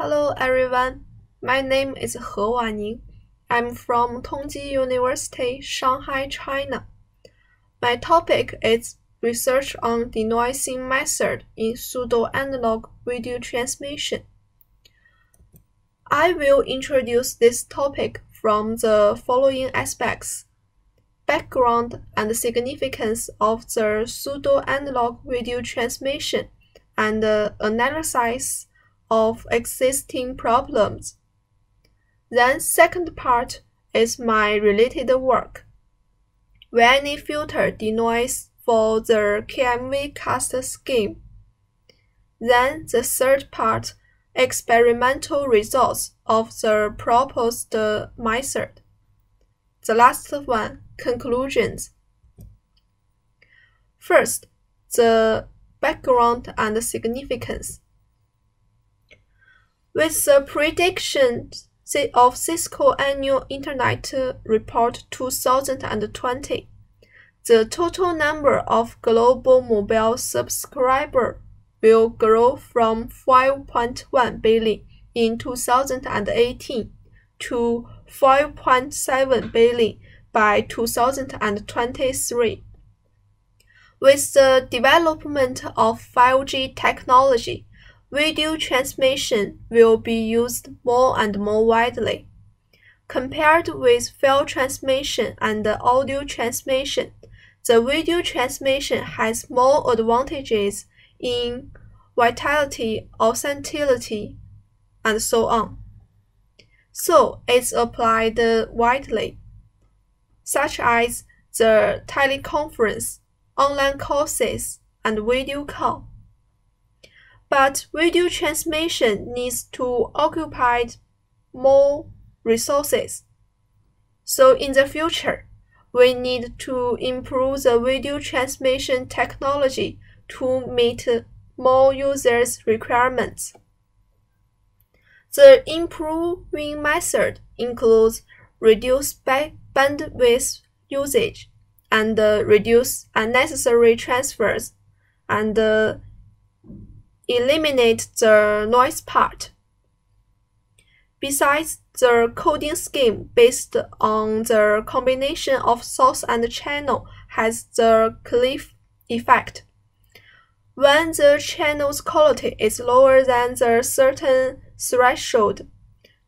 Hello everyone, my name is Wanning. I'm from Tongji University, Shanghai, China. My topic is research on denoising method in pseudo-analog video transmission. I will introduce this topic from the following aspects: background and significance of the pseudo-analog video transmission and analysis of existing problems. Then second part is my related work, Wanning filter denoise for the KMV cast scheme. Then the third part, experimental results of the proposed method. The last one, conclusions. First, the background and significance. With the prediction of Cisco Annual Internet Report 2020, the total number of global mobile subscribers will grow from 5.1 billion in 2018 to 5.7 billion by 2023. With the development of 5G technology, video transmission will be used more and more widely. Compared with file transmission and audio transmission, the video transmission has more advantages in vitality, authenticity, and so on. So it's applied widely, such as the teleconference, online courses, and video call. But video transmission needs to occupy more resources. So in the future, we need to improve the video transmission technology to meet more users' requirements. The improving method includes reduce bandwidth usage and reduce unnecessary transfers and eliminate the noise part. Besides, the coding scheme based on the combination of source and channel has the cliff effect. When the channel's quality is lower than the certain threshold,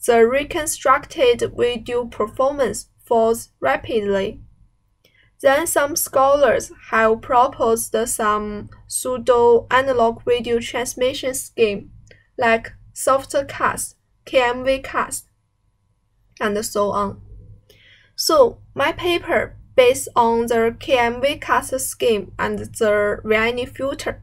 the reconstructed video performance falls rapidly. Then some scholars have proposed some pseudo-analog video transmission scheme like softcast, KMV cast, and so on. So my paper based on the KMV cast scheme and the Wanning filter.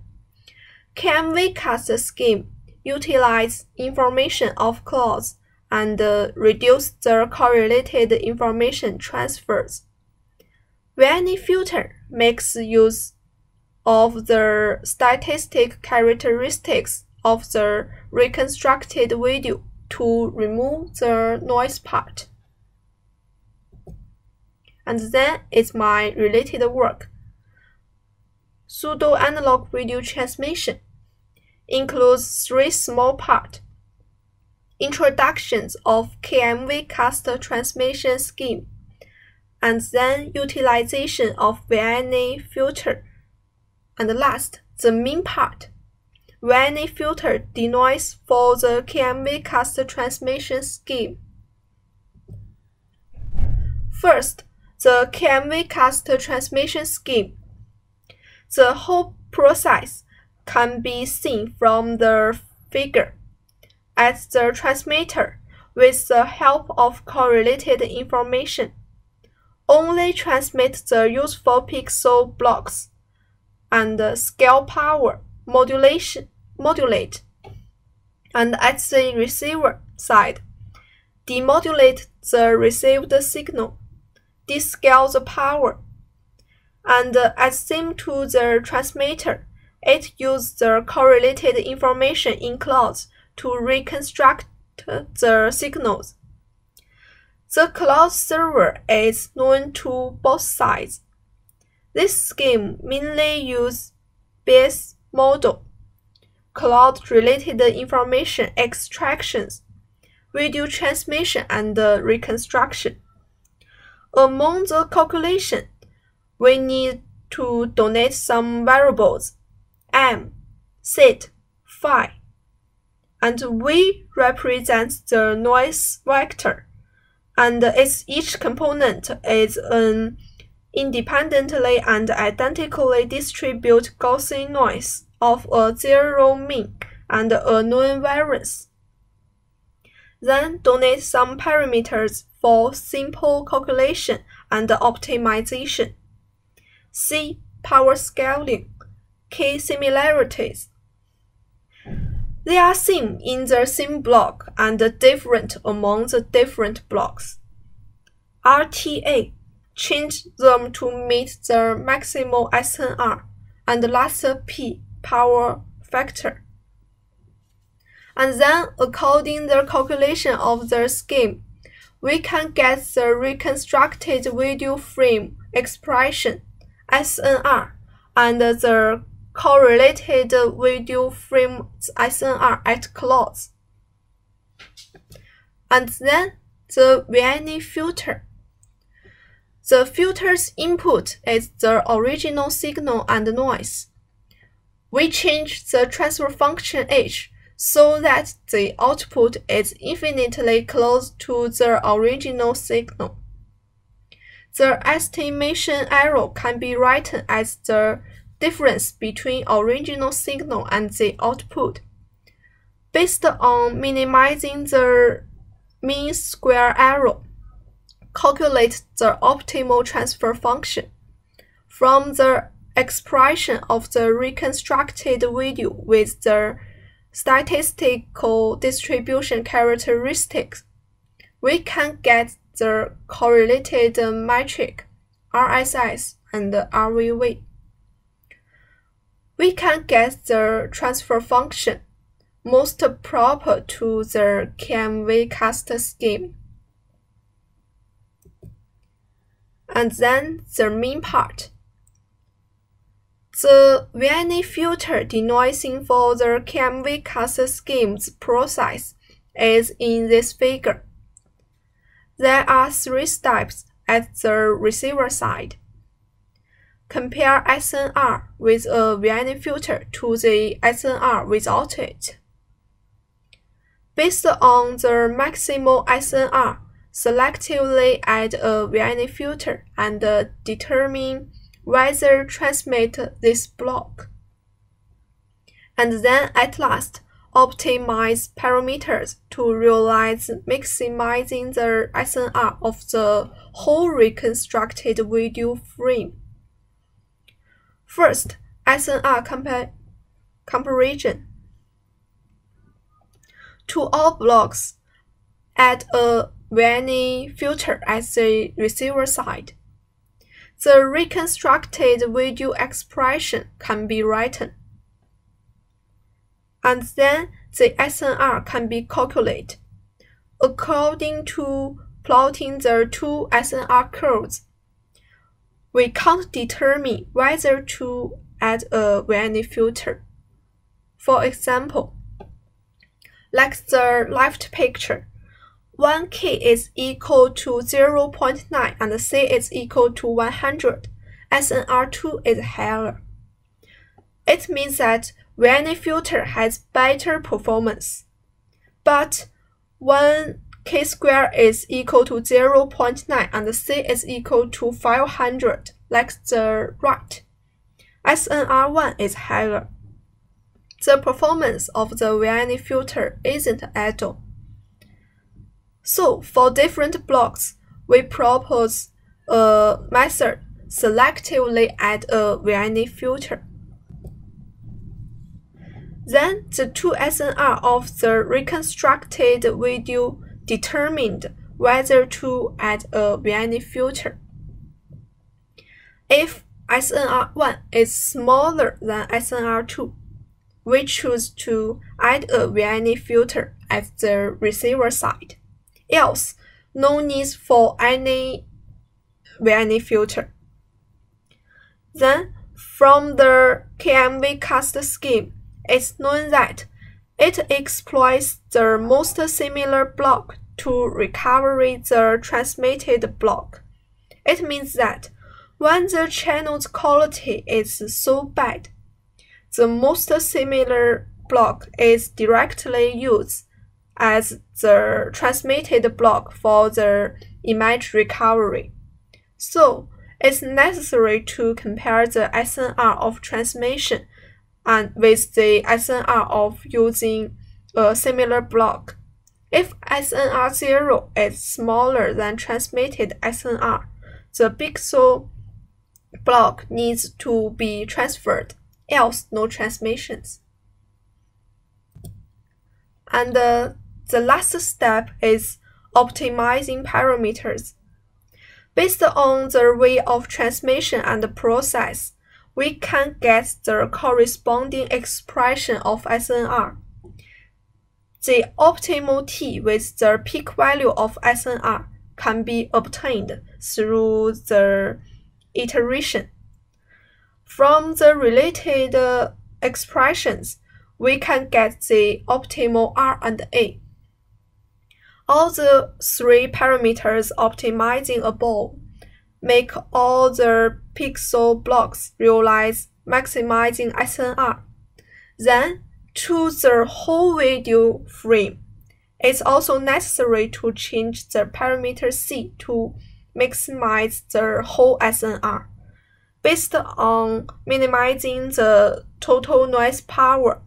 KMV cast scheme utilize information of clouds and reduce the correlated information transfers. Wanning filter makes use of the statistic characteristics of the reconstructed video to remove the noise part. And then it's my related work. Pseudo-analog video transmission includes three small parts: introductions of KMV cast transmission scheme, and then utilization of Wanning filter, and last, the main part, Wanning filter denoise for the KMV cast transmission scheme. First, the KMV cast transmission scheme. The whole process can be seen from the figure. At the transmitter, with the help of correlated information, only transmit the useful pixel blocks and scale power modulate, and at the receiver side, demodulate the received signal, descale the power, and at same to the transmitter, it uses the correlated information in clouds to reconstruct the signals. The cloud server is known to both sides. This scheme mainly uses base model, cloud-related information extractions, video transmission, and reconstruction. Among the calculation, we need to donate some variables m, set, phi, and v represents the noise vector, and its each component is an independently and identically distributed Gaussian noise of a zero mean and a known variance. Then donate some parameters for simple calculation and optimization. C. Power scaling. K. Similarities. They are same in the same block and different among the different blocks. RTA. Change them to meet the maximal SNR, and last P. Power factor. And then, according to the calculation of the scheme, we can get the reconstructed video frame expression, SNR, and the correlated video frame SNR at close. And then, the Wanning filter. The filter's input is the original signal and noise. We change the transfer function h so that the output is infinitely close to the original signal. The estimation error can be written as the difference between original signal and the output. Based on minimizing the mean square error, calculate the optimal transfer function. From the expression of the reconstructed video with the statistical distribution characteristics, we can get the correlated metric RSS and RVV. We can get the transfer function most proper to the KMV cast scheme. And then the main part. The Wanning filter denoising for the KMV cast schemes process is in this figure. There are 3 steps at the receiver side. Compare SNR with a Wanning filter to the SNR without it. Based on the maximal SNR, selectively add a Wanning filter and determine whether transmit this block. And then at last, optimize parameters to realize maximizing the SNR of the whole reconstructed video frame. First, SNR comparison. To all blocks, add a Wanning filter at the receiver side. The reconstructed video expression can be written, and then the SNR can be calculated. According to plotting the 2 SNR curves, we can't determine whether to add a Wanning filter. For example, like the left picture, 1K is equal to 0.9 and C is equal to 100. SNR2 is higher. It means that Wanning filter has better performance. But when K square is equal to 0.9 and C is equal to 500, like the right, SNR1 is higher. The performance of the Wanning filter isn't idle. So, for different blocks, we propose a method selectively add a Wanning filter. Then, the 2 SNR of the reconstructed video determined whether to add a Wanning filter. If SNR1 is smaller than SNR2, we choose to add a Wanning filter at the receiver side. Else, no need for any Wanning filter. Then, from the KMV cast scheme, It's known that it exploits the most similar block to recover the transmitted block. It means that when the channel's quality is so bad, the most similar block is directly used as the transmitted block for the image recovery. So, it's necessary to compare the SNR of transmission and with the SNR of using a similar block. If SNR 0 is smaller than transmitted SNR, the pixel block needs to be transferred, else no transmissions. And the last step is optimizing parameters. Based on the way of transmission and process, we can get the corresponding expression of SNR. The optimal T with the peak value of SNR can be obtained through the iteration. From the related expressions, we can get the optimal R and A. All the three parameters optimizing above make all the pixel blocks realize maximizing SNR. Then, to the whole video frame, it's also necessary to change the parameter C to maximize the whole SNR. Based on minimizing the total noise power,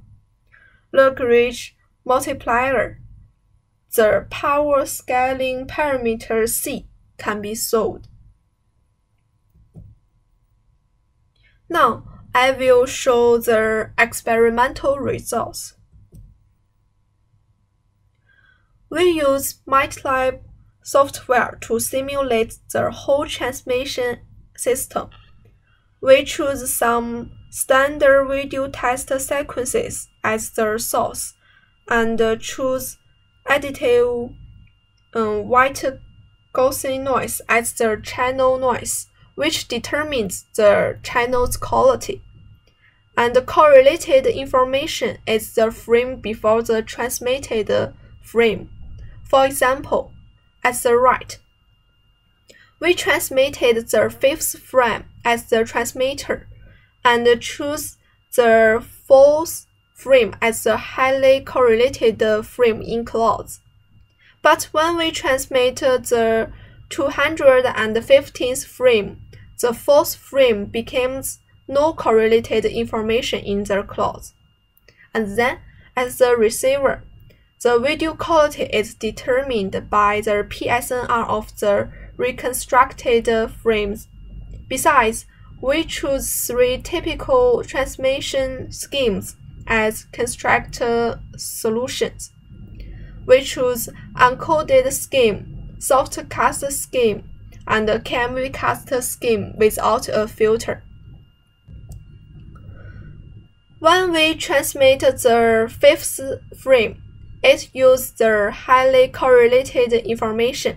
Lagrange multiplier, the power scaling parameter C can be solved. Now, I will show the experimental results. We use MATLAB software to simulate the whole transmission system. We choose some standard video test sequences as the source and choose additive white Gaussian noise as the channel noise, which determines the channel's quality. And the correlated information is the frame before the transmitted frame. For example, at the right, we transmitted the fifth frame as the transmitter and choose the fourth frame as the highly correlated frame in clouds. But when we transmit the 215th frame, the fourth frame becomes no correlated information in the clouds. And then, as the receiver, the video quality is determined by the PSNR of the reconstructed frames. Besides, we choose three typical transmission schemes as construct solutions. We choose uncoded scheme, softcast scheme, and KMV-cast scheme without a filter. When we transmit the fifth frame, it uses the highly correlated information.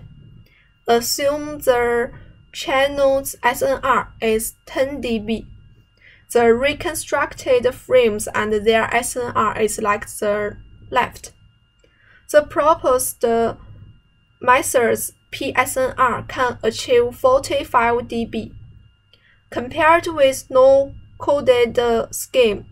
Assume the channel's SNR is 10 dB. The reconstructed frames and their SNR is like the left. The proposed method's PSNR can achieve 45 dB. Compared with no coded scheme,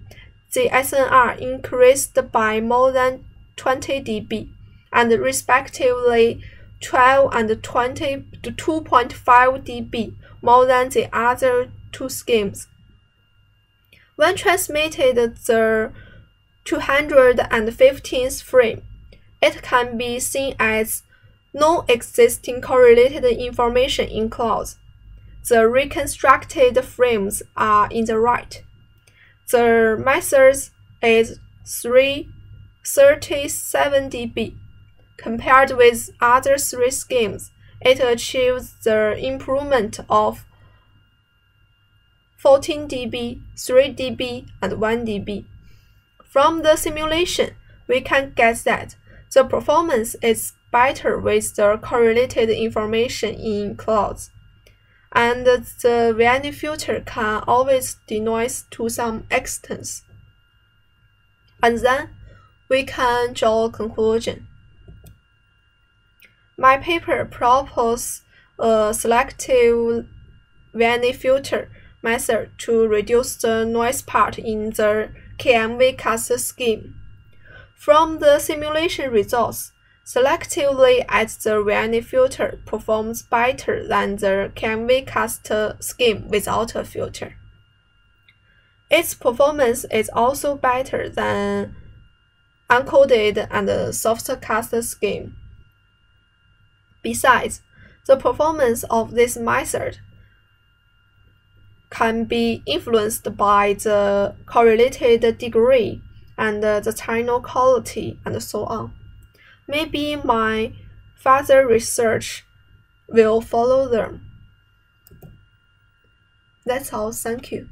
the SNR increased by more than 20 dB, and respectively 12 and 2.5 dB more than the other two schemes. When transmitted the 215th frame, it can be seen as no existing correlated information in clouds. The reconstructed frames are in the right. The method is 37 dB. Compared with other three schemes, it achieves the improvement of 14 dB, 3 dB, and 1 dB. From the simulation, we can get that the performance is better with the correlated information in clouds, and the Wanning filter can always denoise to some extent. and then we can draw a conclusion. My paper proposes a selective Wanning filter method to reduce the noise part in the KMV cast scheme. From the simulation results, selectively at the Wanning filter performs better than the KMV cast scheme without a filter. Its performance is also better than uncoded and soft cast scheme. Besides, the performance of this method can be influenced by the correlated degree and the channel quality and so on. Maybe my further research will follow them. That's all. Thank you.